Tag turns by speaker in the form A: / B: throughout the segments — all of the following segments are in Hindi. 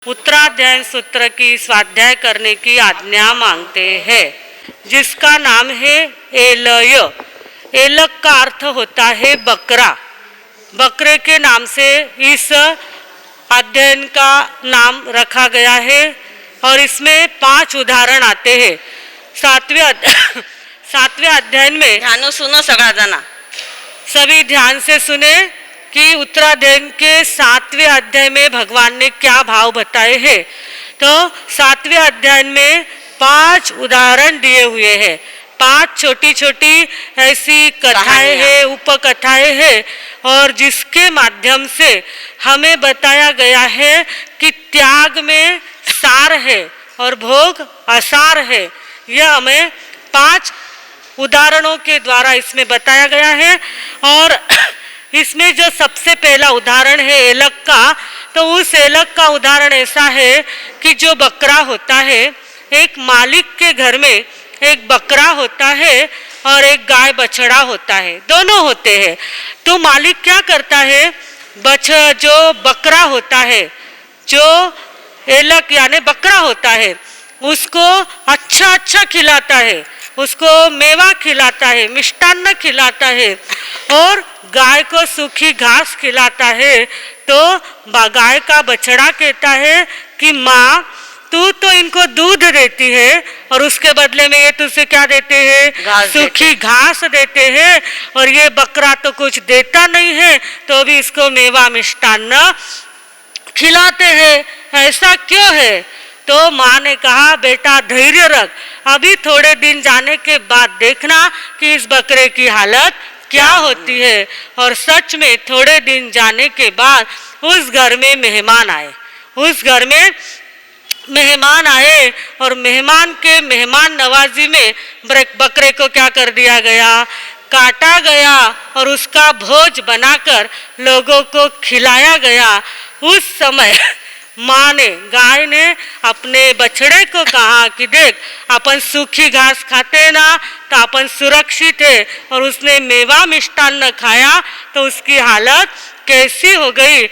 A: उत्तराध्याय सूत्र की स्वाध्याय करने की आज्ञा मांगते हैं, जिसका नाम है एलय। एलक का अर्थ होता है बकरा। बकरे के नाम से इस अध्ययन का नाम रखा गया है और इसमें 5 उदाहरण आते हैं। सातवें अध्ययन में
B: ध्यान सुनो सगळा जना,
A: सभी ध्यान से सुने कि उत्तराध्ययन के 7वें अध्याय में भगवान ने क्या भाव बताए हैं। तो 7वें अध्याय में 5 उदाहरण दिए हुए हैं। 5 छोटी छोटी ऐसी कथाएं हैं, उपकथाएं हैं, और जिसके माध्यम से हमें बताया गया है कि त्याग में सार है और भोग असार है। यह हमें 5 उदाहरणों के द्वारा इसमें बताया गया है। और इसमें जो सबसे पहला उदाहरण है एलक का, तो उस एलक का उदाहरण ऐसा है कि जो बकरा होता है, एक मालिक के घर में एक बकरा होता है और एक गाय बछड़ा होता है, दोनों होते हैं। तो मालिक क्या करता है, जो बकरा होता है, जो एलक यानी बकरा होता है, उसको अच्छा अच्छा खिलाता है, उसको मेवा खिलाता है, मिष्टान्न खिलाता है और गाय को सूखी घास खिलाता है। तो गाय का बछड़ा कहता है कि माँ, तू तो इनको दूध देती है और उसके बदले में ये तुझसे क्या देते हैं, सूखी घास देते हैं, और ये बकरा तो कुछ देता नहीं है, तो भी इसको मेवा मिष्टान्न खिलाते हैं, ऐसा क्यों है? तो माँ ने कहा, बेटा धैर्य रख, अभी थोड़े दिन जाने के बाद देखना कि इस बकरे की हालत क्या होती है। और सच में थोड़े दिन जाने के बाद उस घर में मेहमान आए। उस घर में मेहमान आए और मेहमान के मेहमान नवाजी में बकरे को क्या कर दिया गया, काटा गया और उसका भोज बनाकर लोगों को खिलाया गया। उस समय माँ ने, गाय ने अपने बछड़े को कहा कि देख, अपन सूखी घास खाते ना तो अपन सुरक्षित है, और उसने मेवा मिष्टान्न खाया तो उसकी हालत कैसी हो गई।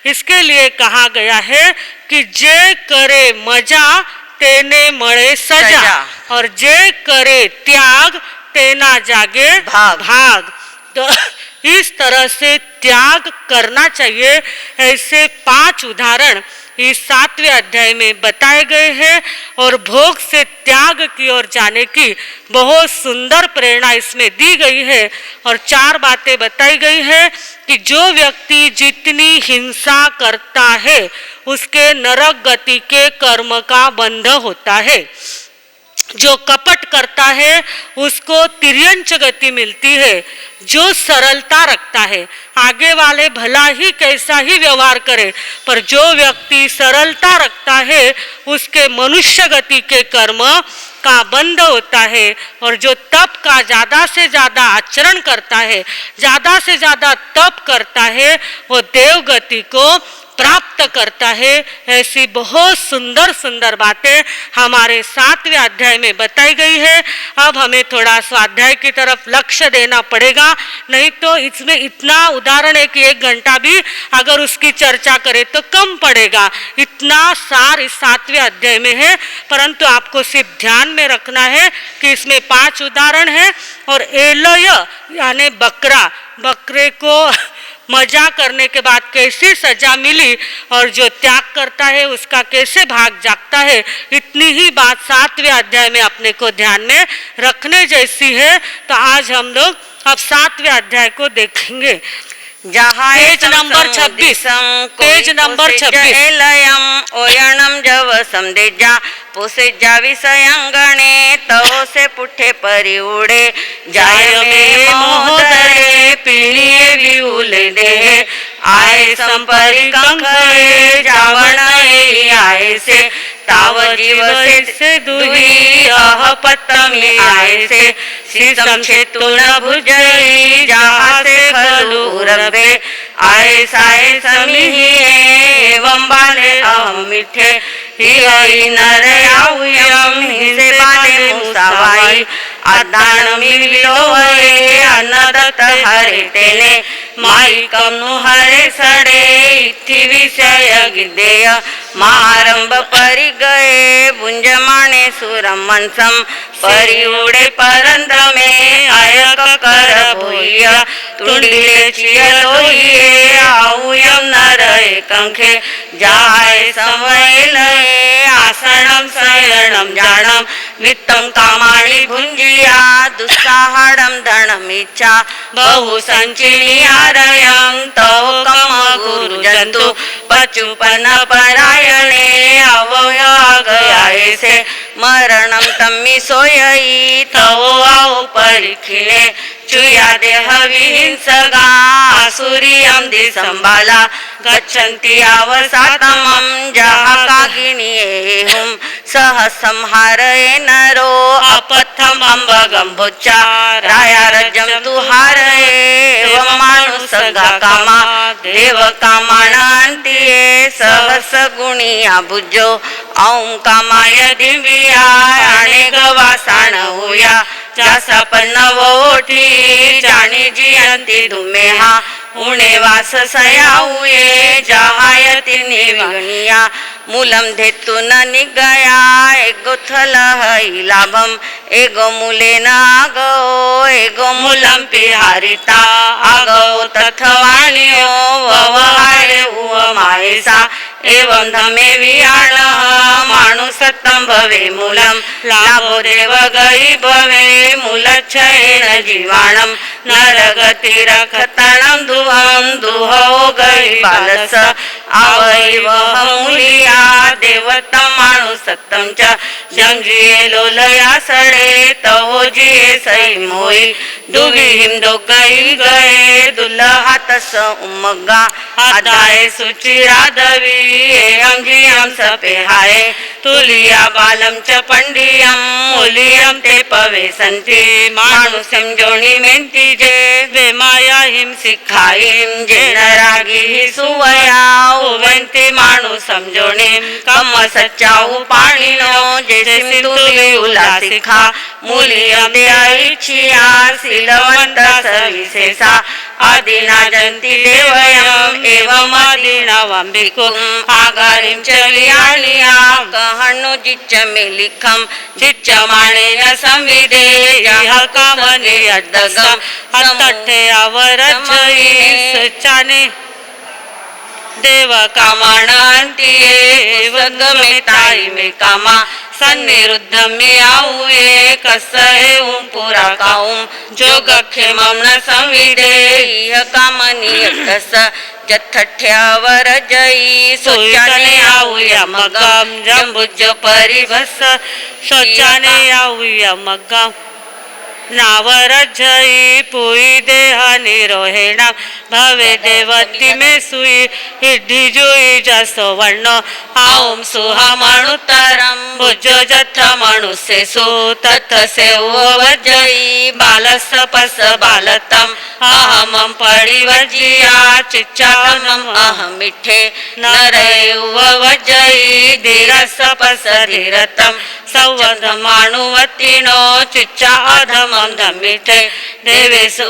A: इसके लिए कहा गया है कि जे करे मजा तेने मळे सजा, और जे करे त्याग तेना जागे भाग। तो इस तरह से त्याग करना चाहिए। ऐसे 5 उदाहरण इस 7वें अध्याय में बताए गए हैं और भोग से त्याग की ओर जाने की बहुत सुंदर प्रेरणा इसमें दी गई है। और 4 बातें बताई गई है कि जो व्यक्ति जितनी हिंसा करता है उसके नरक गति के कर्म का बंध होता है। जो कपट करता है उसको तिर्यंच गति मिलती है। जो सरलता रखता है, आगे वाले भला ही कैसा ही व्यवहार करे, पर जो व्यक्ति सरलता रखता है उसके मनुष्य गति के कर्म का बंध होता है। और जो तप का ज़्यादा से ज़्यादा आचरण करता है, ज़्यादा से ज़्यादा तप करता है, वो देव गति को प्राप्त करता है। ऐसी बहुत सुंदर सुंदर बातें हमारे 7वें अध्याय में बताई गई है। अब हमें थोड़ा स्वाध्याय की तरफ लक्ष्य देना पड़ेगा, नहीं तो इसमें इतना उदाहरण है कि 1 घंटा भी अगर उसकी चर्चा करें तो कम पड़ेगा। इतना सार इस 7वें अध्याय में है, परंतु आपको सिर्फ ध्यान में रखना है कि इसमें 5 उदाहरण है। और एलय यानी बकरा, बकरे को मजा करने के बाद कैसी सजा मिली, और जो त्याग करता है उसका कैसे भाग जागता है, इतनी ही बात 7वें अध्याय में अपने को ध्यान में रखने जैसी है। तो आज हम लोग अब 7वें अध्याय को देखेंगे। Page number 26, page number 26।
B: एलयम ओयणम जव समदेजा पोसेजा विषयांगणे तव से पुठे परी उडे जाय में मोहदरे पिणिये विउले दे आय संपरी कंखळे जावण आय से ताव जीव से दुही अहपत्तमी आय से शीसम छेतुन भुजई जहाँ से खलु रबे आय साय समिहि एवं बाले अहम मिठे ही नर आउयम ही से बाले मुसावाई अदान मिलिलो वये अन्नदत्त हरे तेने माईकम नु हरे सडे इथि विषय गिदेय महारंभ परि गए बुंजमाणे सुरमनसम परि उडे परंद्रमे अयक कर भोय तुंडिले चियलोये आऊयम नर एकांखे जाय संवैलये आसनम शयनम जानम वित्तम कामाणि भुंजिया दुस्साहडम धनम इच्छा बहु संचिनी आरयं तव कम गुरु जंतु पचुपन परायणे अवय गयायसे मरणम तम्मी सोयई तव आओ परिखिणे चुया देह विहिंसगा आसुरियम दिसंबाला गच्छन्ति अवसातमं जहाकागिनीहुं सह संहारये नरो अपथम अम्बगम्भुच्चा रायारजं तुहारये एवं मानुसगा कामा देव कामानान्तिये सहस गुणिया भुजो औं कामाय दिव्या अनेक वासाण होया जासा पन्नवोठी जाणी जियंती दुमेहा उणे वास सयाऊये जहायती निविगणिया मूलम धेतून निगया एगो थलहई लाभम एगो मूलेन आगो एगो मूलम पिहारिता आगो तथवाणियो ववहारे उवमायसा एवं धमे वियाण माणुसत्तम भवे मूलम लाभो देव गई भवे मूलच्छयेन जीवाणम नरगतिरखतणं दुहं दुहो गई बालस आवैव मूलिया देवता माणुसत्तम च जंजिये लोलया सडे तवो जिये सई मोई दुगिहिम दोगई गए दुल्हातस उमगा आदाय सुचिरादवी एयं जियं सपेहाय तुलिया बालम च पंडियम मूलियम ते पवेसन्ति मानुषं जोनि मेन्ति जे वे माया हिम सिखाईम जे नरागी सुवया उवंति मानुषं जोनि कम सच्चाऊ पाणिनो जे सिंधुली उल्लासिखा मूलियम ते ऐच्छिया शीलवंत सविशेषा आदिना जंती देवयम एवं आदिना वंबिकुम आगारिम च वियालिया कहनु जिच्च मेलिखम जिच्च माणेन संविदे यह कामने अड्डगम अतट्ठे अवरजयी सचाने देव कामाणांतिये वगमे ताई में कामा सन्निरुद्ध में आऊये कसहे पुरा काऊं जोग क्षेमम न संविदे यह कामनी अड्डस जठठ्यावर जई सोचाने आऊया मगम जंबुज परिभस सोचाने आऊया मगम नावर जई पुई देह निरोहेणा भवे देवती में सुई हिड्ढी जुई जसो वर्ण आऊम सुहा मणुतरम भुजो जथ मनुष्य सु तथ से वजई बालस पस बालतम अहमं परिवजिया चिच्चानम अहम मिठे नरे वजई धीरस पस धीरतम सवधमानुवतिनो चिच्चा अधमं धमिठे देवेसु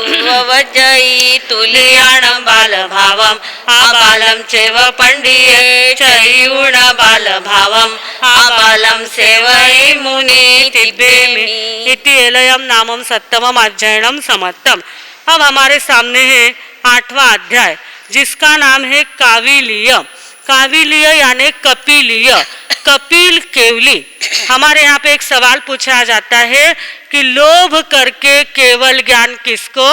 B: वजई तुलियाण बालभावम आबालं चैव पंडिये चैउण बालभावम आबालं सेवै मुनि तिबेमि इति एलयम नामम सप्तमम अध्यायम समत्तम। अब हमारे सामने है 8वां अध्याय जिसका नाम है काविलीय। काविलीय यानी कपिलीय, कपिल केवली। हमारे यहाँ पे एक सवाल पूछा जाता है कि लोभ करके केवल ज्ञान किसको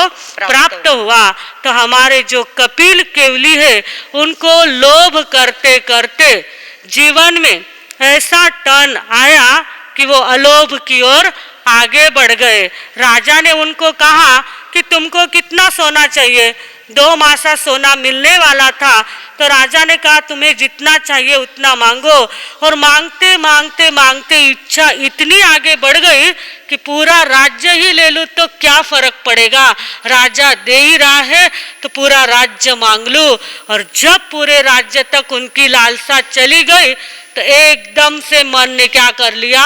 B: प्राप्त हुआ? तो हमारे जो कपिल केवली है उनको लोभ करते करते जीवन में ऐसा टर्न आया कि वो अलोभ की ओर आगे बढ़ गए। राजा ने उनको कहा कि तुमको कितना सोना चाहिए? 2 मासा सोना मिलने वाला था। तो राजा ने कहा तुम्हें जितना चाहिए उतना मांगो। और मांगते मांगते मांगते इच्छा इतनी आगे बढ़ गई कि पूरा राज्य ही ले लूं तो क्या फर्क पड़ेगा, राजा दे ही रहा है तो पूरा राज्य मांग लूं। और जब पूरे राज्य तक उनकी लालसा चली गई तो एकदम से मन ने क्या कर लिया,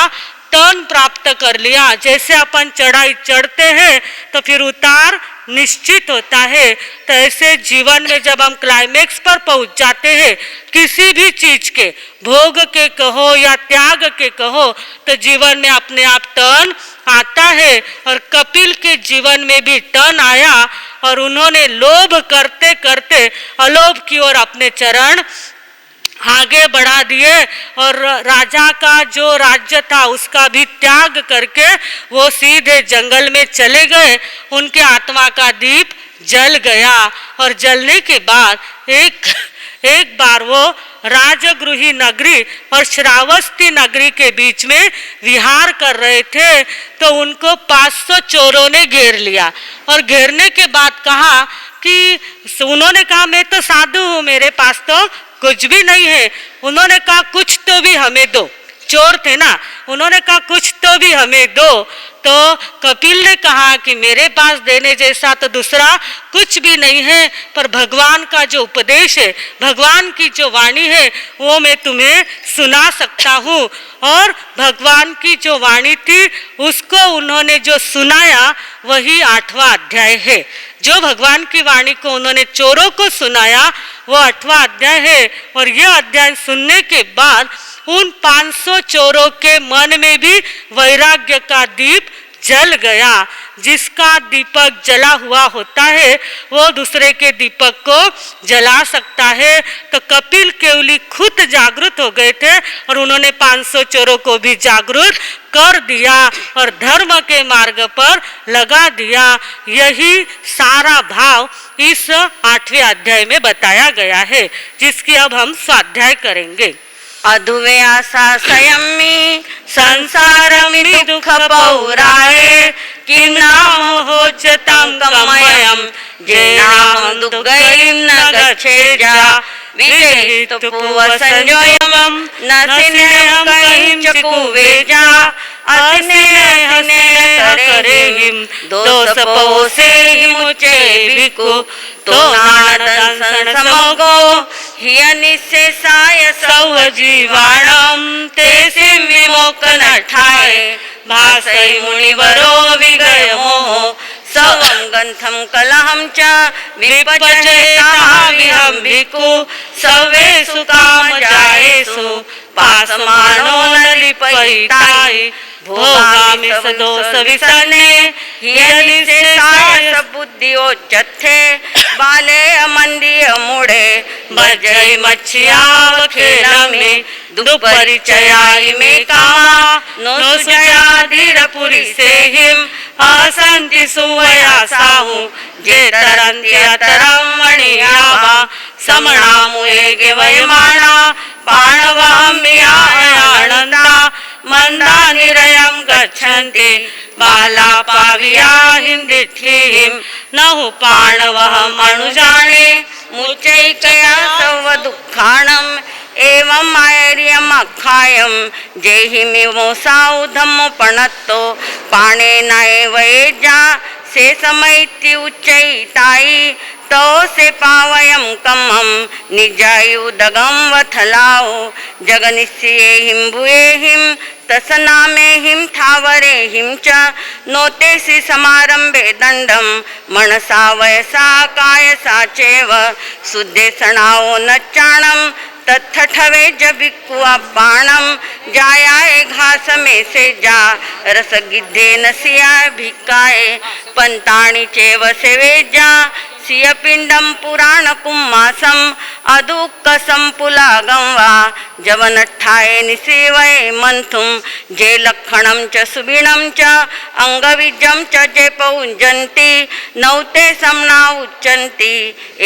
A: टर्न प्राप्त कर लिया। जैसे अपन चढ़ाई चढ़ते हैं तो फिर उतार निश्चित होता है, तो ऐसे जीवन में जब हम क्लाइमेक्स पर पहुंच जाते हैं किसी भी चीज के, भोग के कहो या त्याग के कहो, तो जीवन में अपने आप टर्न आता है। और कपिल के जीवन में भी टर्न आया और उन्होंने लोभ करते करते अलोभ की ओर अपने चरण आगे बढ़ा दिए और राजा का जो राज्य था उसका भी त्याग करके वो सीधे जंगल में चले गए। उनके आत्मा का दीप जल गया और जलने के बाद एक बार वो राजगृही नगरी और श्रावस्ती नगरी के बीच में विहार कर रहे थे, तो उनको 500 चोरों ने घेर लिया। और घेरने के बाद कहा कि उन्होंने कहा मैं तो साधु हूँ, मेरे पास तो कुछ भी नहीं है। उन्होंने कहा कुछ तो भी हमें दो, चोर थे ना, उन्होंने कहा कुछ तो भी हमें दो। तो कपिल ने कहा कि मेरे पास देने जैसा तो दूसरा कुछ भी नहीं है, पर भगवान का जो उपदेश है, भगवान की जो वाणी है वो मैं तुम्हें सुना सकता हूँ। और भगवान की जो वाणी थी उसको उन्होंने जो सुनाया वही 8वां अध्याय है। जो भगवान की वाणी को उन्होंने चोरों को सुनाया वो 8वां अध्याय है। और यह अध्याय सुनने के बाद उन 500 चोरों के मन में भी वैराग्य का दीप जल गया। जिसका दीपक जला हुआ होता है वो दूसरे के दीपक को जला सकता है। तो कपिल केवली खुद जागृत हो गए थे और उन्होंने 500 चोरों को भी जागृत कर दिया और धर्म के मार्ग पर लगा दिया। यही सारा भाव इस 8वें अध्याय में बताया गया है, जिसकी अब हम स्वाध्याय करेंगे।
B: अधुव्यासा संयमी संसारमि दुख पौराये किन्नाम होचतं गमयम् जेनाहं दुर्गतिं न गच्छेजा विजयितु संजोयम् न स्नेहं कहीं कुवेजा अतिस्नेह करेहिं दोषपोषे मुचे भिक्खु तो नानदंसन समगो हियनिशेषाय सौ जीवाणं तेसिं विमोकन ठाय भासै मुनिवरो विगय मोह सवं ग्रंथं कलहं च विपचेताः विहं भिक्खु सर्वेषु कामजायेषु पासमानो न लिपयिताय भोगामि सदोष विसन्ने हियनिशेषाय बुद्धियोच्चथे बाले अमंदिय मूढ़े भजय मच्छियाव खेलमे दुपरिचयाय में कामा नो सुजया धीर पुरी से हिम असंति सुवया साहु जे तरंति अतरम मणियावा समणा मुए गे वयमाना पाणवाम्यानंदा मंदा निरयम गच्छन्ति बाला पाविया हिंदिठीम नहु पाणवहम अनुजाने मुचैकया सव दुःखाणम् एवं आयर्यम अखायम जेहिमिमोसाउ धम्मपणत्तो पाणे नैवैजा से समैति उच्चैताई तो से पावयम कमम निजायुदगम वथलाओ जगनिस्येहिं भुयेहिं तसनामेहिं ठावरेहिं च नोतेसि समारंभे दंडम मनसा वयसा कायसा चैव शुद्धे सणाओ नच्चाणम तत्ठवे जबिकुआ बाणम जायाए घास में से जा रस गिद्धे नसिया भिकाए पंताणी चेव सेवे जा सिय पिंडम पुराण कुम्मासम अदुक्क संपुलागं वा जवनठाए निसेवये मंथुम जे लक्षणं च सुबिणं च अंगविजं च जे पौंजन्ति नौते समना उच्चन्ति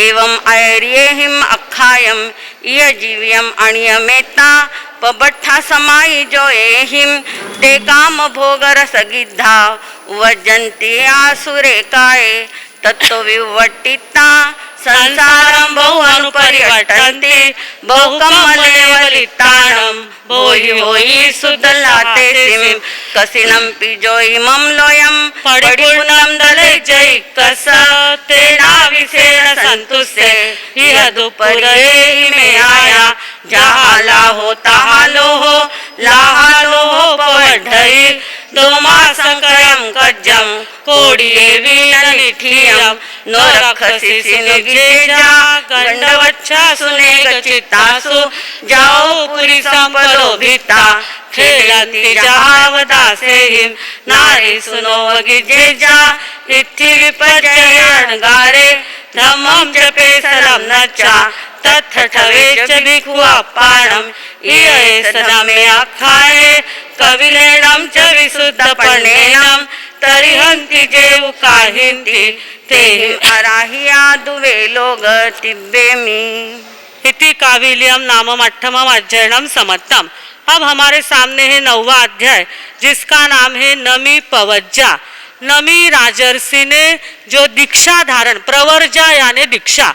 B: एवं ऐर्येहिम अखायम इय जीव्यम अणियमेता पबट्ठा समाई जो एहिम ते काम भोग रस गिद्धा वजन्ति आसुरे काय तत्व विवट्टिता संसारं बहु अनुपरिवर्तन्ते बहु कमलेवलिताणं भोहि भोहि सुदलाते सिम कसिनं पिजोहि मम लोयं पडिपुनं दले जय कस तेना विशेष संतुष्टे यह दुपरे में आया जहाँ लाहो तहाँ लोहो लाहा लोहो पवन धई दोमासंकयं कज्जं कोडिये वीणनिठियं नो रखसि सिनुजेजा गंडवच्छा सुनेग चित्तासु जाओ पुरी संपलोभिता खेलंती जहावदासेहिं नारी सुनो वगिजेजा इत्थि विपर्ययणगारे धम्मं जपे सरं नच्चा तत्थठवे च भिक्खुपाणम् इये सदा मे आख्याये कविलेणं च विशुद्धपर्णेनं तरिहन्ति जेव काहिन्ति तेहि अराहिया दुवे लोग तिब्बेमि।
A: इति काविलियम नामम अट्ठमम अध्ययनम समत्तम। अब हमारे सामने है 9वां अध्याय जिसका नाम है नमी पवज्जा। नमी राजर्षि ने जो दीक्षा धारण, प्रवर्जा यानी दीक्षा,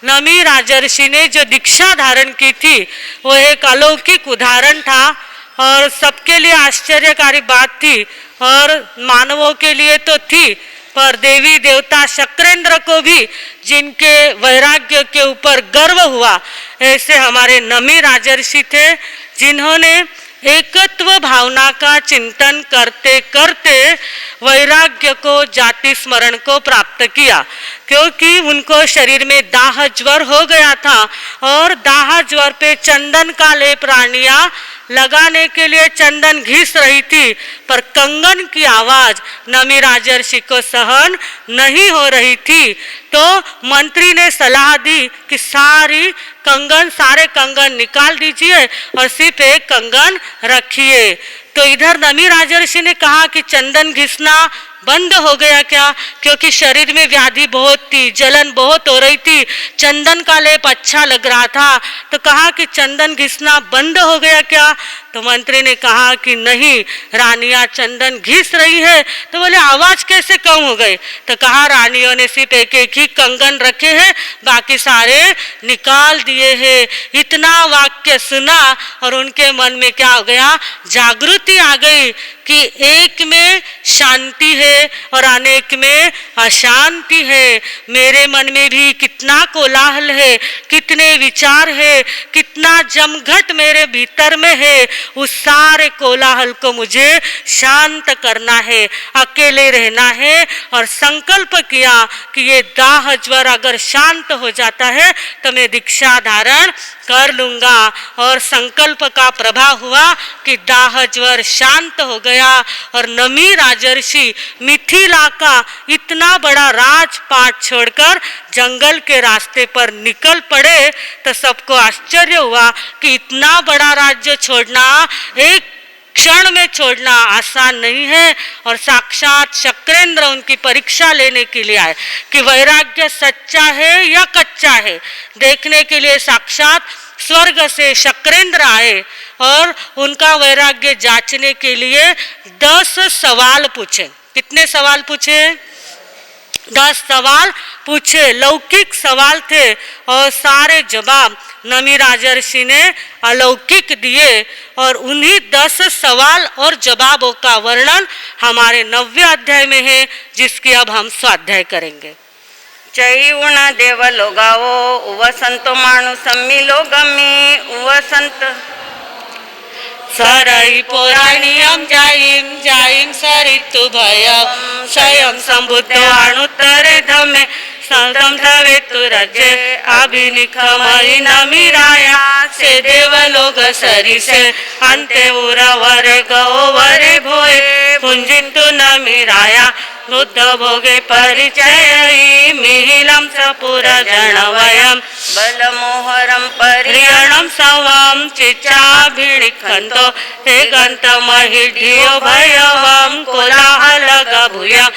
A: नमी राजर्षि ने जो दीक्षा धारण की थी वो एक अलौकिक उदाहरण था और सबके लिए आश्चर्यकारी बात थी और मानवों के लिए तो थी, पर देवी देवता शक्रेंद्र को भी जिनके वैराग्य के ऊपर गर्व हुआ, ऐसे हमारे नमी राजर्षि थे जिन्होंने एकत्व भावना का चिंतन करते करते वैराग्य को, जाति स्मरण को प्राप्त किया, क्योंकि उनको शरीर में दाह ज्वर हो गया था और दाह ज्वर पे चंदन का लेप रानियां लगाने के लिए चंदन घिस रही थी, पर कंगन की आवाज नमी राजर्षि को सहन नहीं हो रही थी। तो मंत्री ने सलाह दी कि सारे कंगन निकाल दीजिए और सिर्फ एक कंगन रखिए। तो इधर नमी राजर्षि ने कहा कि चंदन घिसना बंद हो गया क्या, क्योंकि शरीर में व्याधि बहुत थी, जलन बहुत हो रही थी, चंदन का लेप अच्छा लग रहा था, तो कहा कि चंदन घिसना बंद हो गया क्या। तो मंत्री ने कहा कि नहीं, रानियां चंदन घिस रही है। तो बोले आवाज कैसे कम हो गई, तो कहा रानियों ने सिर्फ एक एक ही कंगन रखे हैं, बाकी सारे निकाल दिए हैं। इतना वाक्य सुना और उनके मन में क्या हो गया, जागृति आ गई कि एक में शांति है और अनेक में अशांति है। मेरे मन में भी कितना कोलाहल है, कितने विचार है, कितना जमघट मेरे भीतर में है, उस सारे कोलाहल को मुझे शांत करना है, अकेले रहना है। और संकल्प किया कि ये दाह ज्वर अगर शांत हो जाता है तो मैं दीक्षा धारण कर लूंगा। और संकल्प का प्रभाव हुआ कि दाह ज्वर शांत हो गया और नमी राजर्षि मिथिला का इतना बड़ा राजपाट छोड़कर जंगल के रास्ते पर निकल पड़े। तो सबको आश्चर्य हुआ कि इतना बड़ा राज्य छोड़ना, एक क्षण में छोड़ना आसान नहीं है। और साक्षात शक्रेंद्र उनकी परीक्षा लेने के लिए आए कि वैराग्य सच्चा है या कच्चा है। देखने के लिए साक्षात स्वर्ग से शक्रेंद्र आए और उनका वैराग्य जांचने के लिए 10 सवाल पूछे। कितने सवाल पूछे? 10 सवाल पूछे, लौकिक सवाल थे और सारे जवाब नमी राजर्षि ने अलौकिक दिए। और उन्हीं 10 सवाल और जवाबों का वर्णन हमारे 9वें अध्याय में है, जिसकी अब हम स्वाध्याय करेंगे।
B: चैउण देवलो गावो उवसंतो माणू सम्मिलो गमी उवसंत
A: सरई पोराणियम जाईम जाईम सरितु भयम स्वयं संबुद्धो अणुत्तरे धमे संतम धवे तुरजे अभिनिखमयि नमिराया से देवलोक सरिसे अंते उरवरे गौवरे भोए पुंजितु नमिराया बुद्ध भोगे परिचय मिहिलं सपुर जनवयं बलमोहरं परियणं सवं चिच्चाभिनिखन्तो हेगन्तमहिढ्यो भयवं कोलाहलगभूयं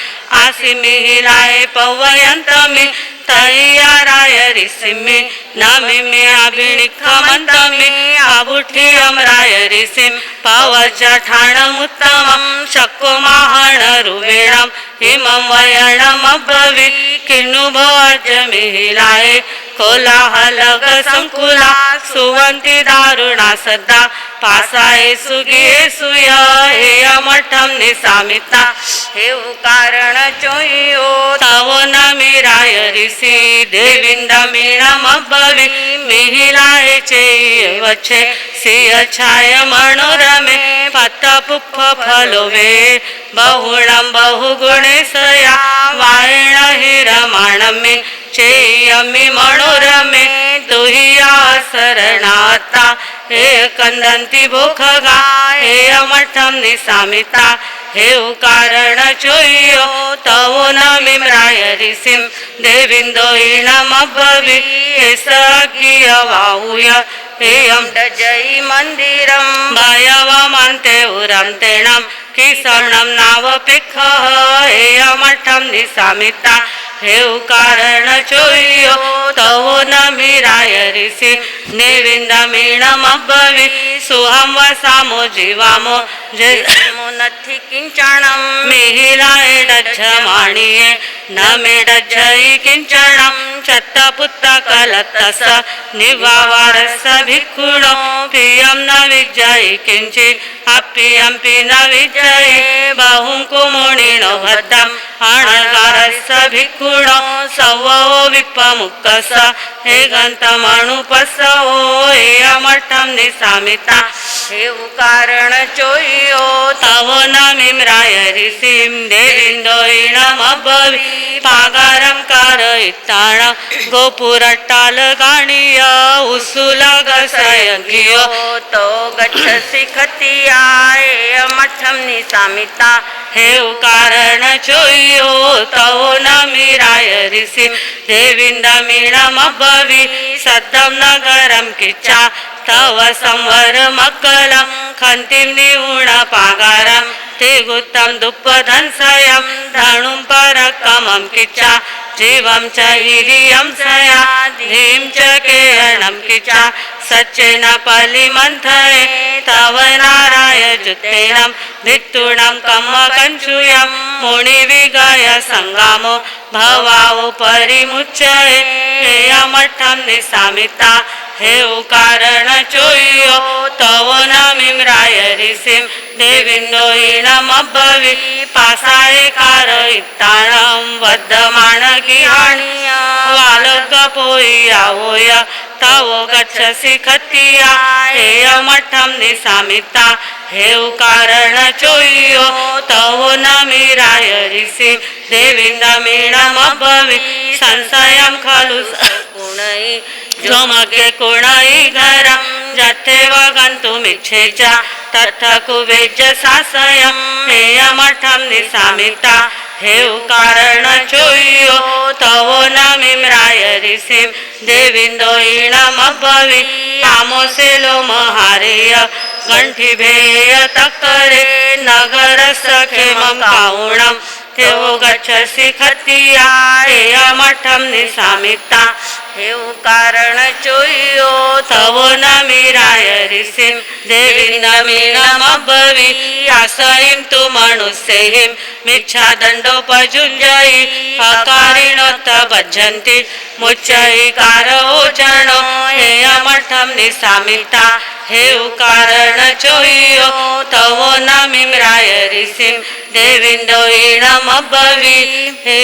A: आसि मिहिलाय पवयन्तमि तय्याराय ऋषिमि नमिमि अभिनिखमन्तमि आबुठियं राय ऋषिं पवज्जठाणमुत्तमं शक्कुमाहणरुवेणं हिमं वयणमब्रवी किन्नु भोजमिहिलाय कोलाहलग संकुला सुवंती दारुणा सद्दा पासाये सुगिये सुय हेयमठं निसामिता
B: हेऊ कारण चोयो
A: तव नमिराय ऋषि देविंद मीणमभवि मिहिलायचे वचे सिय छाय मनोरमे पत्त पुष्प फलोवे बहुणं बहुगुणेशया वायण हिरमाणमे चेयमि मनोरमे तुहिया शरणाता हे कंदंती भोखगा हे अमठम निसामिता हे कारण चोयो तवो नमिम्राय ऋषिं देविंदो इणमभवि हे सगिय वाहुय हेयं
B: जय मंदिरम
A: भयवमन्ते उरं तेणं किसरणं नावपेक्षः हेयमठं निसामिता हे कारण चोयो तवो नमिराय ऋषि देविंद मीणमभवि सुहं वसामो जीवामो जय
B: નથી કિંચણમ
A: मिहिलाय डज्जमाणिये न मे डज्जयि किञ्चणं चत्तपुत्तकलत्तस निवावारस भिक्खुणो प्रियं न विजयि किञ्चित् अप्रियंपि न विजयि बहुं कुमुणिनो भद्रम् अणगारस भिक्खुणो सवो विप्पमुक्कस हे गन्तमणुपसवो हे अमठं निसामिता
B: हेऊ कारण चोयो
A: तव नमिम्राय ऋषिं देविंदो इणमभवि पागारं कारयित्ताण गोपुरट्टाल गाणीय उसुलगसयज्ञियो
B: तो गच्छसि खतियाय मठम निसामिता
A: हे कारण चोयो तव नमिराय ऋषिं देविंद मीणमभवि सद्धं नगरं किच्चा तव संवर मक्कलं खन्तिं निगुण पागारं ते गुत्तं दुप्पधंसयं धनुं परकमं किच्चा जीवं च हिरियं सया धीं च केयणं किच्चा सच्चेन पलिमन्थये तव नाराय जुत्तेनं धित्तुणं कम्मकञ्चुयं मुनिविगाय सङ्गामो भवावो परिमुच्यये हेयमठं निसामिता हे कारण चोयो तव नमिम्राय ऋषिं देविंदो इणमभवि पासाय कारयित्ताणं वद्धमाण गिहाणीय वालकपोय्यावोय तव गच्छसि खतिया हेयमठं निसामिता हे कारण चोयो तव नमिराय ऋषि देविंद मीणमभवि संशयं खलु
B: गुणै
A: जोमगे कोणै घरं जथेव गन्तुमिच्छेचा तथ कुवेज सासयं हेयमठं निसामिता हे कारण चोयो तव नमिम्राय ऋषिं देविंदो इणमभवि आमोसेलो महारेय गंठिभेय तक्करे नगर सखेमं काउणं तेवो गच्छसि खतिया हेयमठं निसामिता
B: हेऊ कारण चोयो
A: तव नमिराय ऋषिं देविंद मीणमभवि आसयिं तु मनुष्यैः मिच्छादण्डोपजुञ्जयि अकारिणोत भजन्ति मुच्चैकारो जनो हेयमठं निसामिता हेऊ कारण चोयो तव नमिम्राय ऋषिं देविंदो इणमभवि हे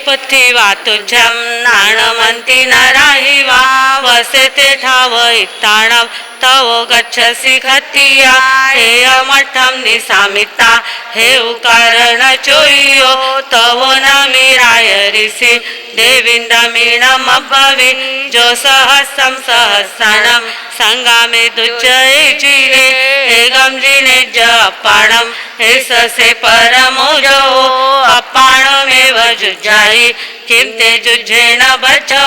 A: पथिवा तुझ्यं नाणमन्ति नराहिवा वसते ठावयित्ताणं तव गच्छसि खतिया हेयमठं निसामिता हेऊ कारण चोयो तव नमिराय ऋषि देविंद मीणमभवि जो सहस्रं सहस्रणं संगामे दुच्चये जिने एकं जिने ज अप्पाणं हे ससे परमो जो अप्पाणमेव जुज्जायि किं ते जुज्झेन बचो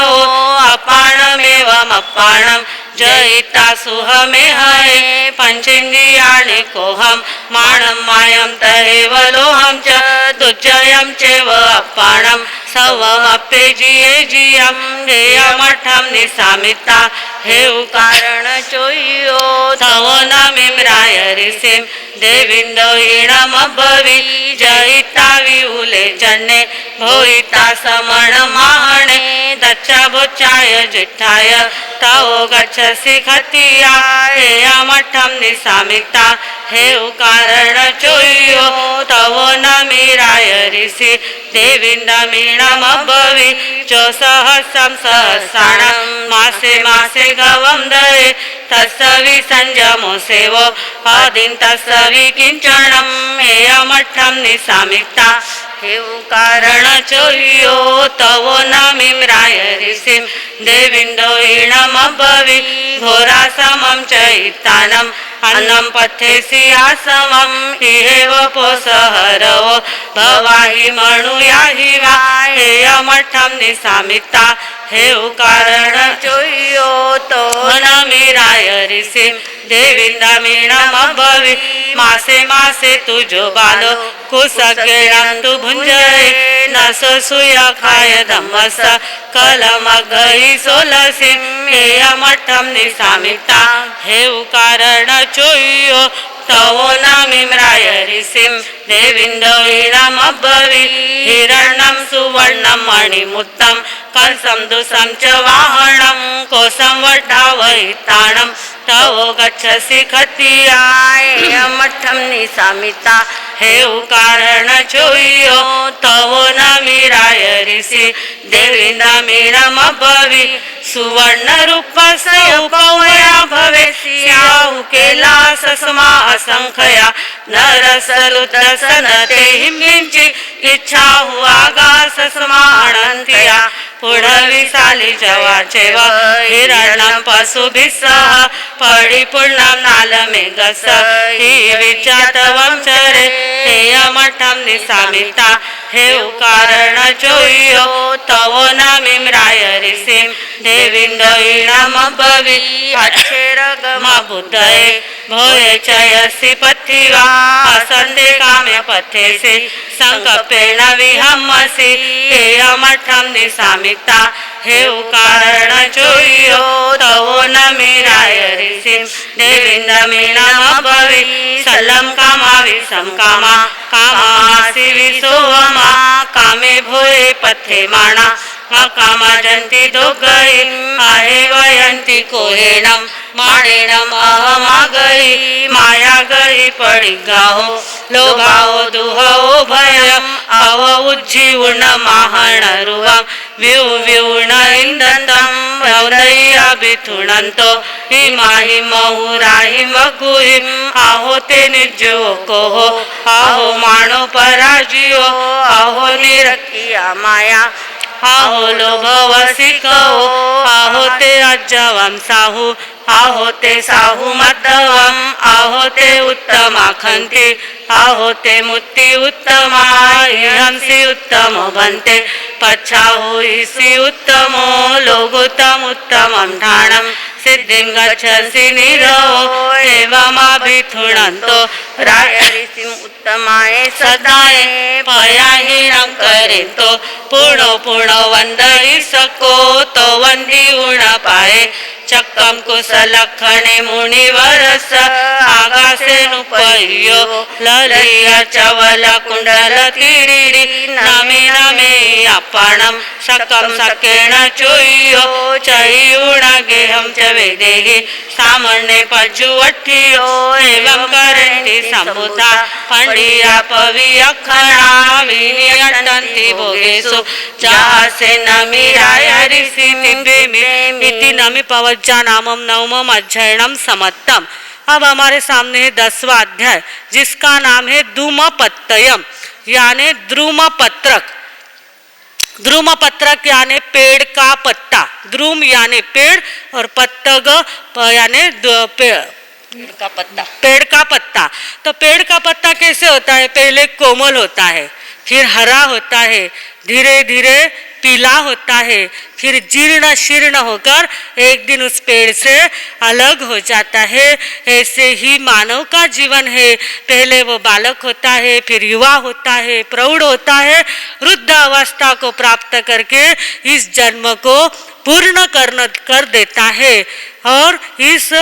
A: अप्पाणमेवमप्पाणं जयिता सुहमेहये पञ्चेन्द्रियाणि कोहं माणं मायं तदेव लोहं च दुज्जयं चैव अप्पाणं सर्वमप्येजिये जियं हेयमठं निसामिता हेऊ कारण चोयो तव नमिम्राय
B: ऋषिं देविन्दोहीणमभवि जयिता विहुले जन्ने भोयिता समण माहणे दच्छबोच्चाय जिष्ठाय तवो गच्छसि खतिया हेयमठं निसामिता हे कारण चोयो तवो नमिराय ऋषि देविन्दमीणमभवि चो सहस्रं सहस्राणं मासे मासे गवं दये तस्सवि संजमो सेवो आदिं तस्सवि किंचनं हेयमठं निसामिता हे कारण चोयो तवो नमिम्राय ऋषिं देविन्दोहीणमभवि घोरा समं चैतानम् अन्नं पथेसि आसमं इहेव पोसहरवो भवाहि मणुयाहि वा हेयमठं निसामिता हे कारण चोयो तो नमिराय ऋषिं देविन्दमीणमभवि मासे मासे तुजो बालो कुसगेणं तु भुञ्जये न सूय खाय धम्मस कलमगई सोलसिं हेयमठं निसामिता हे कारण चोयो तवो नमिम्राय ऋषिं देविन्दोहीणमभवि हिरण्यं सुवर्णं मणिमुक्तं कंसं दुसं च वाहनं कोसं वटावहिताणं तवो गच्छसि खतिया हेयमठं निसामिता हे कारण चोयो तवो नमिराय ऋषि देविन्दमीणमभवि सुवर्णरूपस्य उपवया भवेसि याहु कैलास समा असंख्या नरसलुदसनते हिंगिंचि इच्छाहु आगास समानंत्या पुढविसाली जवाचेव हिरण्यं पशुभिः सह परिपूर्णं नालमेघस हि विचातवं चरे हेयमठं निसामिता हे कारण चोयो तवो नमिम्राय ऋषिं देविन्दोहीणमभवि अक्षेरगमबुद्धये भोये च यसि पथिवा असन्धे काम्य पथेसि संकल्पेन विहम्मसि हेयमठं निसामिता हे कारण चोयो तवो नमिराय ऋषिं देविन्दमीणमभवि सलं कामा विषं कामा कामासि विसोवमा कामे भोये पथे माणा अकामा जन्ति दोगई आहे वयन्ति कोहेणं माणेणम् अहमागई माया गई पडिगाहो लोभाओ दुहाओ भयम् अव उज्जीवण माहणरुवं व्यूव्यूण इंदन्तं वौदय्या बिथुणन्तो हिमाहि महुराहि मगुहिम् आहो ते निर्जीवो कोहो आहो माणो पराजियो आहो निरखिया माया आहो लोभवसिको आहो ते अज्जवं साहु आहो ते साहु मद्धवम् आहो ते उत्तमाखन्ति आहो ते मुक्ति उत्तमा हंसि उत्तमो भन्ते पच्छाहु इसी उत्तमो लोगोत्तम उत्तमं ठाणं सिद्धिं गच्छसि निरवो एवमभिथुणन्तो राय ऋषिं उत्तमाय सदाय पयाहीनं करेतो पूर्णो पूर्णो वन्दयि सको तो वन्दी उण पाये चक्कं कुशलखणे मुनिवरस आगासेनुपय्यो ललिय चवल कुण्डल किरीटि नमे नमे अप्पणं शक्कं शक्केण चोय्यो चयुण गेहं च वेदेहि सामण्ये पज्जुवट्टियो एवं करन्ति सम्भुता पण्डिया पवियखणा विनियटन्ति भोगेषु जासे नमिराय ऋषिं नमि पवज्जा नामम नवमम अध्ययनम समत्तम। अब हमारे सामने है 10वां अध्याय जिसका नाम है द्रुमपत्तयम यानी द्रुमपत्रक। द्रुमपत्रक यानी पेड़ का पत्ता, द्रुम यानी पेड़ और पत्तग यानी पेड़ का पत्ता। तो पेड़ का पत्ता कैसे होता है? पहले कोमल होता है, फिर हरा होता है, धीरे धीरे पीला होता है, फिर जीर्ण शीर्ण होकर एक दिन उस पेड़ से अलग हो जाता है। ऐसे ही मानव का जीवन है, पहले वो बालक होता है, फिर युवा होता है, प्रौढ़ होता है, वृद्ध अवस्था को प्राप्त करके इस जन्म को पूर्ण कर देता है। और इस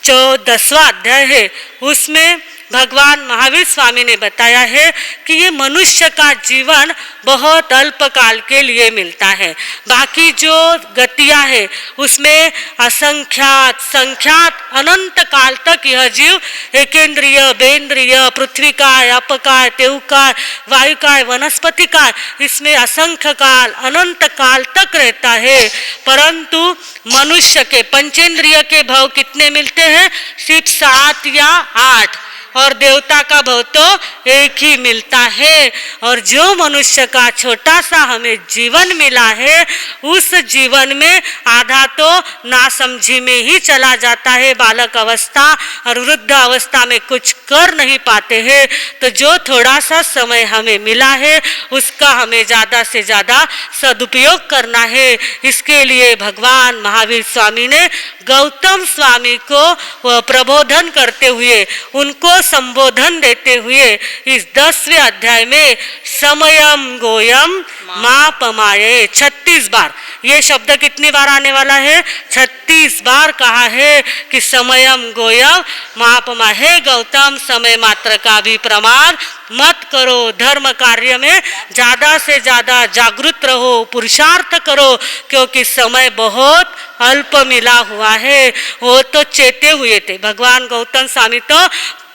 A: जो 10वां अध्याय है उसमें भगवान महावीर स्वामी ने बताया है कि ये मनुष्य का जीवन बहुत अल्पकाल के लिए मिलता है। बाकी जो गतियां है उसमें असंख्यात संख्यात अनंत काल तक यह जीव एकेंद्रिय बेंद्रिय पृथ्वी काय अपकाय तेवकाय वायुकाय वनस्पति काय इसमें असंख्य काल अनंत काल तक रहता है। परंतु मनुष्य के पंचेंद्रिय के भाव कितने मिलते हैं? सिर्फ 7 या 8 और देवता का भाव तो एक ही मिलता है। और जो मनुष्य का छोटा सा हमें जीवन मिला है उस जीवन में आधा तो नासमझी में ही चला जाता है, बालक अवस्था और वृद्ध अवस्था में कुछ कर नहीं पाते हैं। तो जो थोड़ा सा समय हमें मिला है उसका हमें ज़्यादा से ज़्यादा सदुपयोग करना है। इसके लिए भगवान महावीर स्वामी ने गौतम स्वामी को प्रबोधन करते हुए उनको संबोधन देते हुए इस 10वें अध्याय में समयम गोयम मापमाये 36 बार, ये शब्द कितनी बार आने वाला है? 36 बार कहा है कि समयम गोयम मापमाये। गौतम समय मात्र का भी प्रमाण मत करो, धर्म कार्य में ज्यादा से ज्यादा जागृत रहो, पुरुषार्थ करो, क्योंकि समय बहुत अल्प मिला हुआ है। वो तो चेते हुए थे, भगवान गौतम स्वामी तो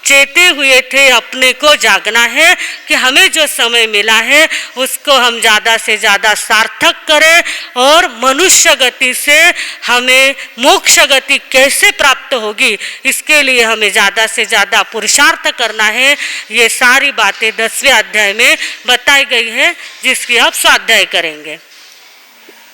A: चेते हुए थे, अपने को जागना है कि हमें जो समय मिला है उसको हम ज़्यादा से ज़्यादा सार्थक करें और मनुष्य गति से हमें मोक्ष गति कैसे प्राप्त होगी इसके लिए हमें ज़्यादा से ज़्यादा पुरुषार्थ करना है। ये सारी बातें 10वें अध्याय में बताई गई है जिसकी आप स्वाध्याय करेंगे।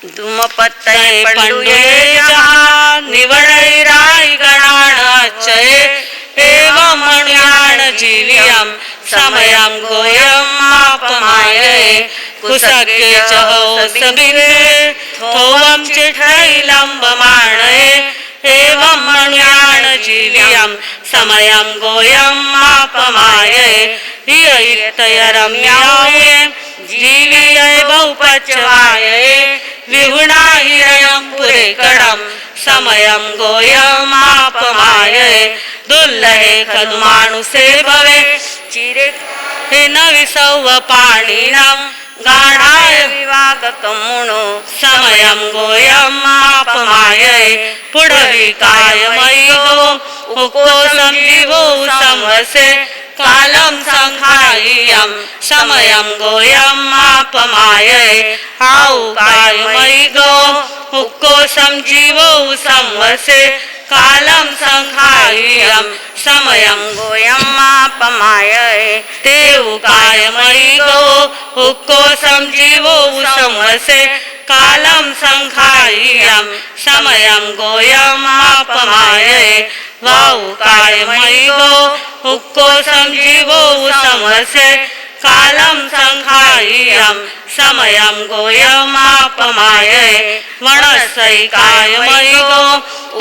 B: धूमपत्तये पंडुये जहाँ निवडै राय गणानाचये एवं मनुयाण जीवियम समयम गोयम मापमाये कुसज्ञे चहो सबिने थोवम चिठै लंबमाणये एवं मनुयाण जीवियम समयम गोयम मापमाये हियैतय रम्याये जीविये बहुपचवाये विहुणा हिरयं पुरे कडम समयं गोयम मापमाये दुर्लहे खलु मानुषे भवे चिरे हे न विसव पाणिनं गाढाय विवागकमुनो समयं गोयम मापमाये पुढविकाय मयिगो उकोसं जीवो संवसे कालं संखाय्यं समयं गोयम मापमाये आउकाय मयिगो उकोसं जीवो संवसे कालं संखाय्यं समयं गोयम मापमाये तेउकाय मयिगो उकोसं जीवो संवसे कालं संखाय्यं समयं गोयम मापमाये वाउकाय मयिगो उकोसं जीवो संवसे कालं संखाय्यं समयं गोयम मापमाये वनसैकाय मयिगो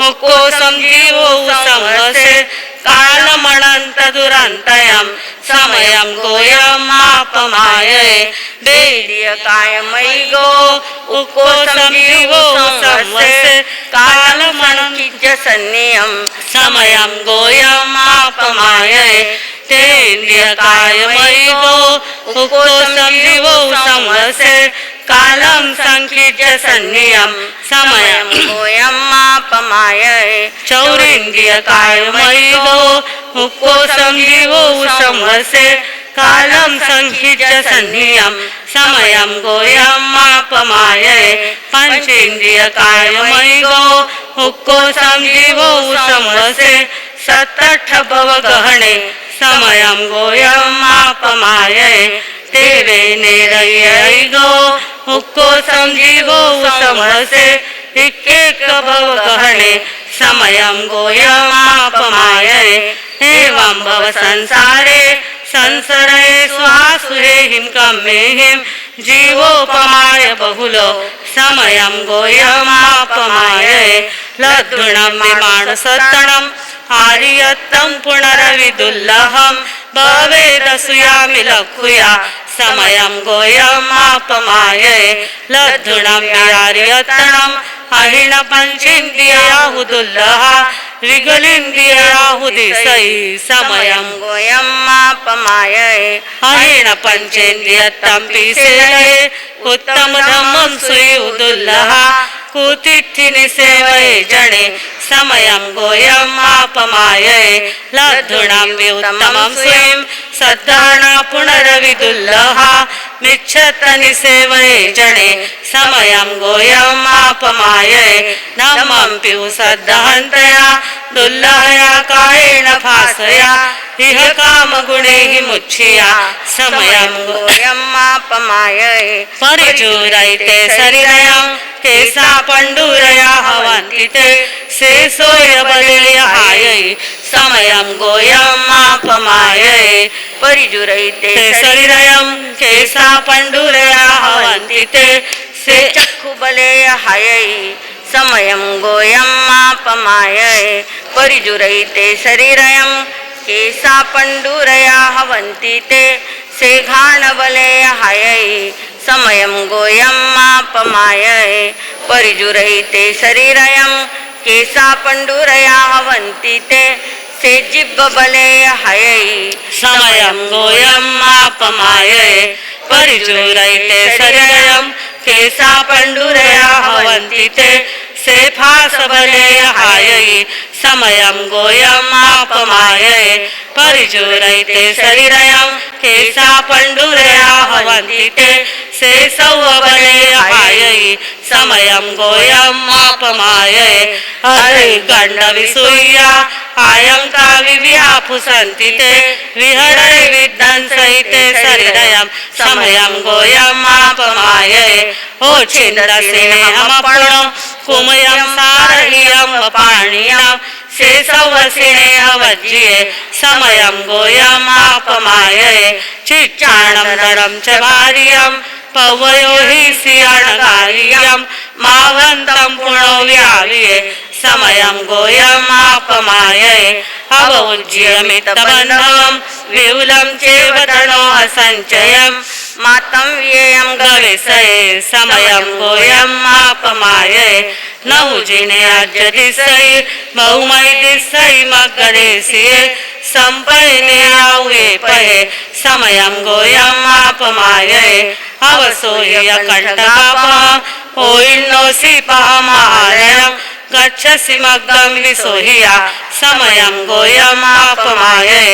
B: उकोसं जीवो संवसे कालमनंत दुरंतयं समयं गोयम मापमाये वेद्यकाय मयिगो उकोसं जीवो संवसे कालमनंत सन्नियं समयं गोयम मापमाये तेन्द्रियकाय मयिगो उकोसं जीवो संवसे कालं संकीर्य सन्नियं समयं गोयम मापमाये चौरेन्द्रियकाय मयिगो उकोसं जीवो संवसे कालं संकीर्य सन्नियं समयं गोयम मापमाये पंचेन्द्रियकाय मयिगो उकोसं जीवो संवसे सतठ भव गहने समयं गोयम मापमाये तेरे नेरयिगो उकोसं जीवो संवसे एक भव गहने समयं गोयम मापमाये एवं भव संसारे संसरये स्वासुरे हिम कमेहिम जीवोपमाय बहुलो समयं गोयम मापमाये लद्धुणं विमानसत्तणं आर्यत्तं पुनरविदुल्लहं भवेदसूयामि लघुया समयं गोयमापमायै लद्धुणं विहार्यतणम् अहिण पंचेन्द्रियाहुदुल्लहा विगलेन्द्रियाहुदिसै समयं गोयमापमायै अहिण पंचेन्द्रियत्तं पिसेलये उत्तम धम्मं सुयुदुल्लहा कुतिथिनि सेवये जने समयं गोयमापमायै लद्धुणं विउत्तमं स्वयं सद्धारणा पुनरविदुल्लहा मिच्छतनि सेवये जने समयं गोयमापमायै नमं पिउ सद्दहन्तया दुल्लहया कायेन भासया इह कामगुणैः मुच्छया समयं गोयमापमायै परिजूरैते शरीरयं केसा पंडूरया हवन्ति ते शेषोयबलेयहायै समयं गोयमापमायै परिजुरैते शरीरयं केसा पंडूरया हवन्ति ते से चक्षुबलेयहायै समयं गोयमापमायै परिजुरैते शरीरयं केसा पंडूरया हवन्ति ते से घाणबलेयहायै समयं गोयमापमायै परिजुरैते शरीरयं केसा पंडूरया हवन्ति ते से जिह्वबलेयहायै समयं गोयमापमायै परिजुरैते शरीरं केसा पंडूरया हवन्ति ते से फासबलेयहायै समयं गोयमापमायै परिजुरैते शरीरं केसा पंडूरया हवन्ति ते से सौवबलेयहायै समयं गोयमापमायै अरे गण्डविसूया आयं काविव्यापुसन्ति ते विहरै विध्वंसैते शरीरं समयं गोयमापमायै ओच्छिन्दस्नेहमपणो कुमयं सारहियं पाणियं शेषवसिनेहवज्ये समयं गोयमापमायै चिच्चाणं नरं च भार्यं पवयो हि सियणकार्यं मावन्तं पुणो व्याविये समयं गोयमापमायै अवउज्यमितबन्धं विपुलं चैव तणोः सञ्चयं मातं व्ययं गविसये समयं गोयमापमायै न उजिने अज्यदिसै बहुमय दिसै मग्गदेशिये संपयने आउये पये समयं गोयमापमायै अवसोह्य कंठकापः ओइन्नोसि पहमालयं गच्छसि मग्गं विसोहिया समयं गोयमापमायै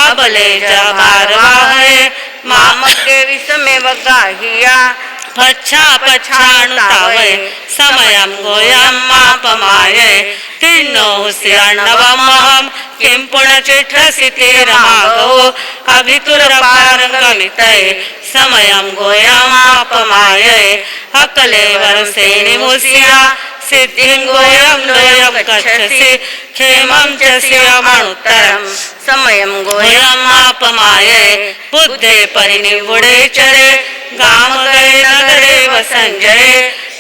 B: अबले च भारवाहये मामग्गे विषमेव गाहिया पच्छानुतावये समयं गोयमापमायै तिन्नोऽस्यर्णवमहं किं पुनचिट्ठसि तिरमागो अभितुरपारगमितये समयं गोयमापमायै अकलेवरसेनिमुष्या सिद्धिं गोयं लोयं गच्छसि क्षेमं च श्रियमणुत्तरं समयं गोयमापमायै बुद्धे परिनिवुडे चरे गामगये नगरे वसञ्जये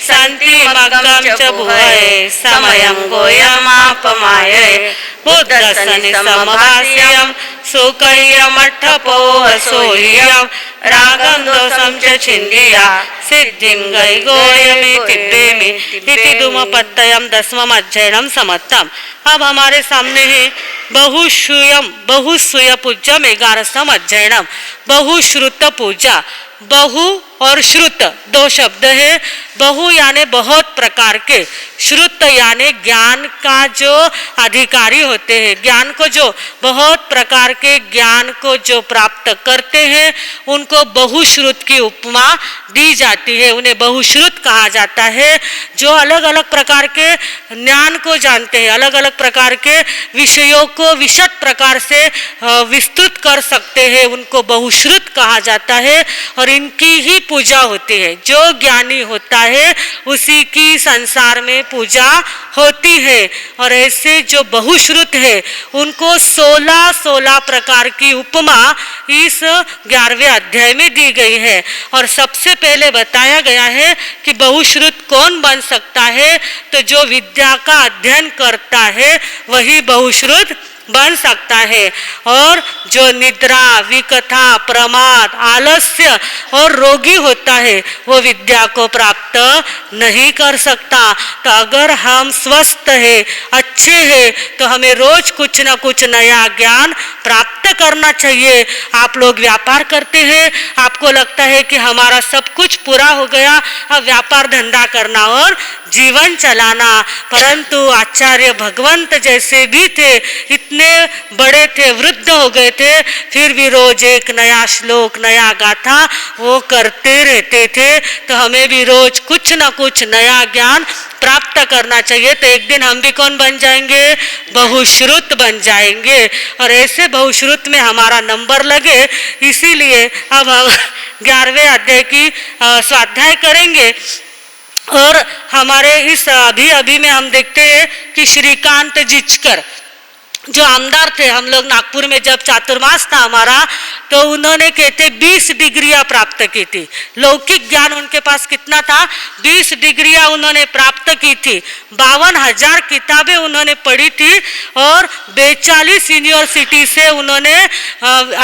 B: सन्ति मग्गं च भुवये समयं गोयमापमायै बुद्धसनि समभास्यं सुकह्यमठ्ठपोऽसोह्यं रागं दोषं च छिन्दिया सिद्धिं गैगोयमिति प्रेमी इति धूमपत्तयं 10वां अध्ययनं समाप्तम्। अब हमारे सामने है बहुसूय पूज्यम 11वां अध्ययनम। बहुश्रुत पूजा, बहु और श्रुत दो शब्द है। बहु यानी बहुत प्रकार के, श्रुत यानी ज्ञान का जो अधिकारी होते हैं, ज्ञान को जो बहुत प्रकार के ज्ञान को जो प्राप्त करते हैं उनको बहुश्रुत की उपमा दी जाती है, उन्हें बहुश्रुत कहा जाता है। जो अलग अलग प्रकार के ज्ञान को जानते हैं, अलग अलग प्रकार के विषयों को विशद प्रकार से विस्तृत कर सकते हैं, उनको बहुश्रुत कहा जाता है और इनकी ही पूजा होती है। जो ज्ञानी होता है उसी की संसार में पूजा होती है। और ऐसे जो बहुश्रुत है उनको 16 प्रकार की उपमा इस 11वें अध्याय में दी गई है। और सबसे पहले बताया गया है कि बहुश्रुत कौन बन सकता है, तो जो विद्या का अध्ययन करता है वही बहुश्रुत
A: बन सकता है। और जो निद्रा, विकथा, प्रमाद, आलस्य और रोगी होता है वो विद्या को प्राप्त नहीं कर सकता। तो अगर हम स्वस्थ है, अच्छे हैं, तो हमें रोज कुछ ना कुछ नया ज्ञान प्राप्त करना चाहिए। आप लोग व्यापार करते हैं, आपको लगता है कि हमारा सब कुछ पूरा हो गया, अब व्यापार धंधा करना और जीवन चलाना। परंतु आचार्य भगवंत जैसे भी थे, इतने बड़े थे, वृद्ध हो गए थे, फिर भी रोज एक नया श्लोक, नया गाथा वो करते रहते थे। तो हमें भी रोज कुछ ना कुछ नया ज्ञान प्राप्त करना चाहिए। तो एक दिन हम भी कौन बन जाएंगे? बहुश्रुत बन जाएंगे, और ऐसे बहुश्रुत में हमारा नंबर लगे। इसीलिए अब हम 11वें अध्याय की स्वाध्याय करेंगे। और हमारे इस अभी में हम देखते हैं कि श्रीकांत जिचकर जो आमदार थे, हम लोग नागपुर में जब चातुर्मास था हमारा, तो उन्होंने कहते 20 डिग्रियां प्राप्त की थी। लौकिक ज्ञान उनके पास कितना था? 20 डिग्रियां उन्होंने प्राप्त की थी। 52,000 किताबें उन्होंने पढ़ी थी और 42 यूनिवर्सिटी से उन्होंने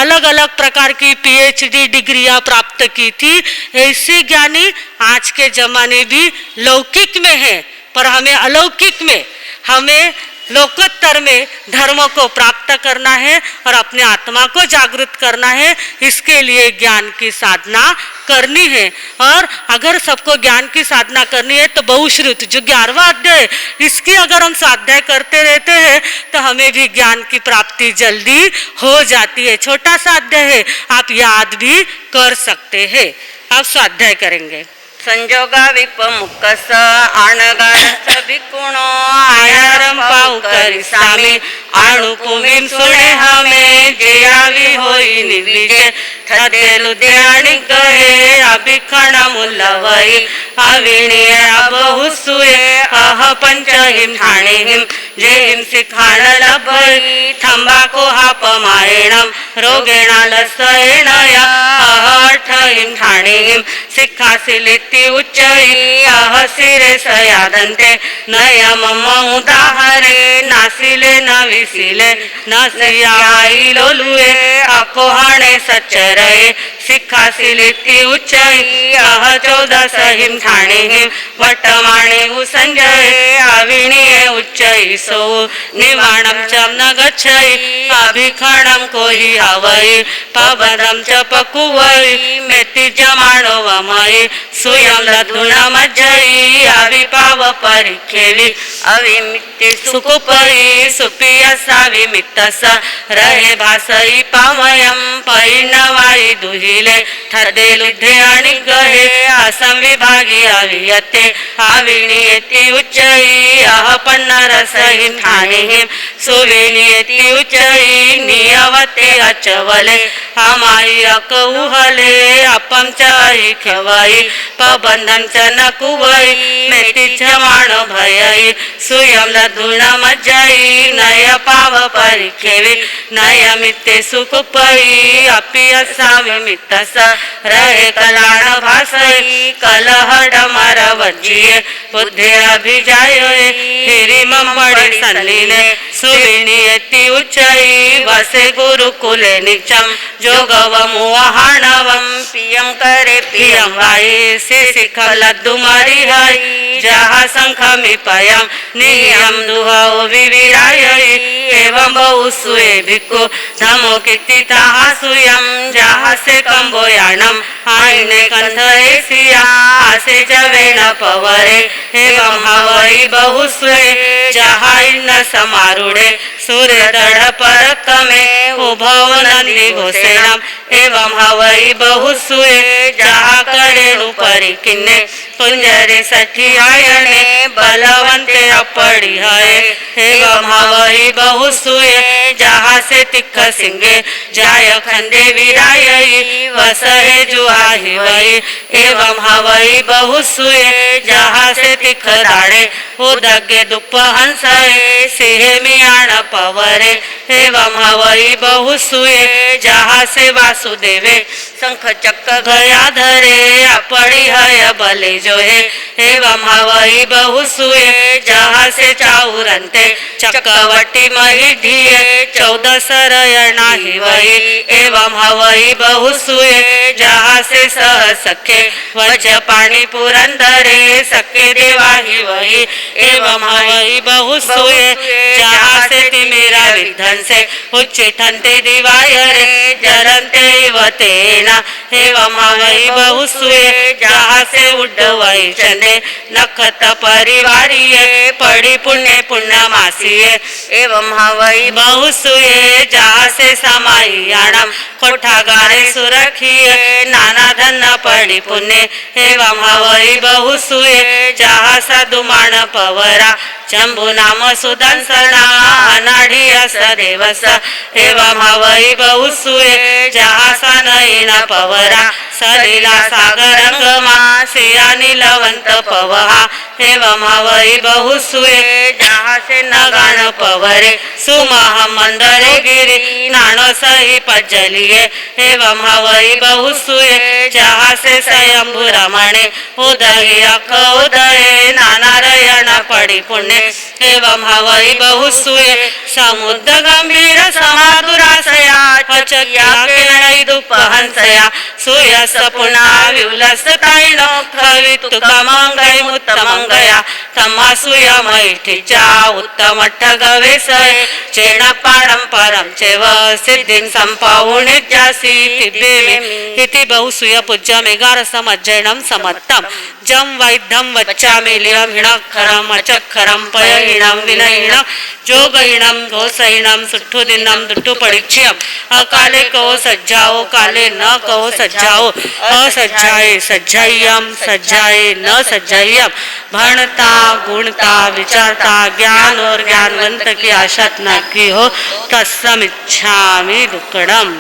A: अलग अलग प्रकार की PhD डिग्रियां प्राप्त की थी। ऐसे ज्ञानी आज के जमाने भी लौकिक में है, पर हमें अलौकिक में, हमें लोकोत्तर में धर्म को प्राप्त करना है और अपने आत्मा को जागृत करना है। इसके लिए ज्ञान की साधना करनी है। और अगर सबको ज्ञान की साधना करनी है तो बहुश्रुत जो 11वां अध्याय, इसकी अगर हम स्वाध्याय करते रहते हैं तो हमें भी ज्ञान की प्राप्ति जल्दी हो जाती है। छोटा सा अध्याय है, आप याद भी कर सकते हैं। आप स्वाध्याय करेंगे।
B: संजोगा विपमुक्कस आणगारस भिकुणो आयारम पाऊ करी सामी आणुपुमीम सुणे हमें जेयावी होई निर्विजय थदे लुध्याणी गहे अभिखण मुल्लवई अविणीय अबहुसुए अह पंचहिम ठाणेहिम जेहिम सिखाण लभई थंबाको हापमायणम रोगेणा लसयणया अहठहिम ठाणेहिम सिखासिलित उच्चई अहसिरे सयादंते नयम उदाहरे नासिले न विसिले नसियाई लोलुए अकोहणे सच्चरये सिखासिलिति उच्चई अह 14 हिम ठाणे वटमाणे संजय अविणीये उच्चई सो निवाणम च न गच्छई अभिखणम कोहि हवई पवनम च पकुवई मेति जमाणो वमई सुयम लधुणमज्जई अविपाव परिखेवि अविमित्ति सुकुपई सुपियसा विमित्तस रहे भासई पामयम परिणवाई दुहिले थदे लुद्धे आणि गहे असंविभागी अवियते अविणीयति उच्चई अह पन्नरसहिं ठाणेहिं सुविणीयति उच्चई नियवते अचवले अमाई अकउहले अपम च खवई पबंधन च न कुवई मेति क्षमाण भयई सुयम लधुण मज्जई नय पाव परिखेवि नय मित्ते सुकुपई अपियसा विमित्तस रहे कलाण भासई कलह डमर वज्जिये बुद्धि अभिजाये हिरिम मणि सन्निने सुविणीयति उच्चई वसे गुरुकुले निचम जोगव मुहाणवम पियम करे पियम वाई से सिखल दुमारी हई जहा संखमि पयम नियम दुहाओ विविरायई एवं बहुसुए भिक्खु धमो कीर्ति ताहा सुयम जहा से कंबोयाणम आईने कंठ एसिया आसे जवेण पवरे एवं हवई बहुसुए जहा इन समारूढ़े सूर्य दढ़ परक में उभव नंदी घोषेणम एवं हवई बहुसुए जहा करेणु परिकिन्ने कुंजरे सठी आयने बलवंते अपड़ी है एवं हवई बहुसुए जहा से तिख सिंगे जाय खंडे विरायई वसहे जुआहि वई एवं हवई बहुसुए जहा से तिख दाड़े उदगे दुप हंसए सिहे मियाण पवरे एवं हवई बहुसुए जहाँ से वासुदेवे शंख चक्र गया धरे अपड़ी हय बले जो है एवं हवई बहु सुए जहाँ से चाउरंते चक्रवटी मही ढिए 14 सरयणा ही वही एवं हवई बहु सुए जहाँ से सह सखे वज पानी पुरंदरे सखे देवा ही वही एवं हवई बहु सुए जहाँ से तिमिरा विध्वंस से उच्चिठन्ते दिवाय रे जरन्ते वतेना एवं हवई बहु सुए जहाँ से उड्डवई चंदे नखत परिवारिये पड़ी पुण्य पुण्यमासिये एवं हवई बहु सुए जहाँ से समायाणम कोठागारे सुरखिये नाना धन पड़ी पुण्य एवं हवई बहु सुए जहाँ सदुमान पवरा शंभु नाम सुदंसना अनाढ़िया सदेवस एवं हवई बहु सुए जहाँ सनयन पवरा सलीला सागरंगमा सिया नीलवंत पवहा एवं हवई बहु सुए जहाँ से नगान पवरे सुमह मंदरे गिरी नानो सही पज्जलिए एवं हवई बहु सुए जहाँ से स्वयंभु रमणे उदय अख उदय नाना रयण पड़ी पुण्य एवं हवई बहु सुए समुद्र गंभीर समाधुराशया चकिया किरणै दुपहंसया सुयस पुनः विउलस तैनो कवितुका मंगय मुत्तमंगया तमा सुय मैठिचा उत्तम ठगवेसय चेण पाणं परं चेव सिद्धिं संपावुनिज्जासि इति बहुसूय पूज्य मेघारसम अध्ययनं समत्तम जम वैद्यम वच्चामिलियं हिणक्षरम अचक्षरम पयहिणं विनयिणं जोगहिणं घोषहिणं सुट्ठुदिनं दुट्टु परिचयम अकाले कहो सज्जाओ काले न कहो सज्जाओ असज्जाए सज्जायम सज्जाए न सज्जायम भणता गुणता विचारता ज्ञान और ज्ञानवंत की आशा न की हो तत्समिच्छामि दुक्कडम।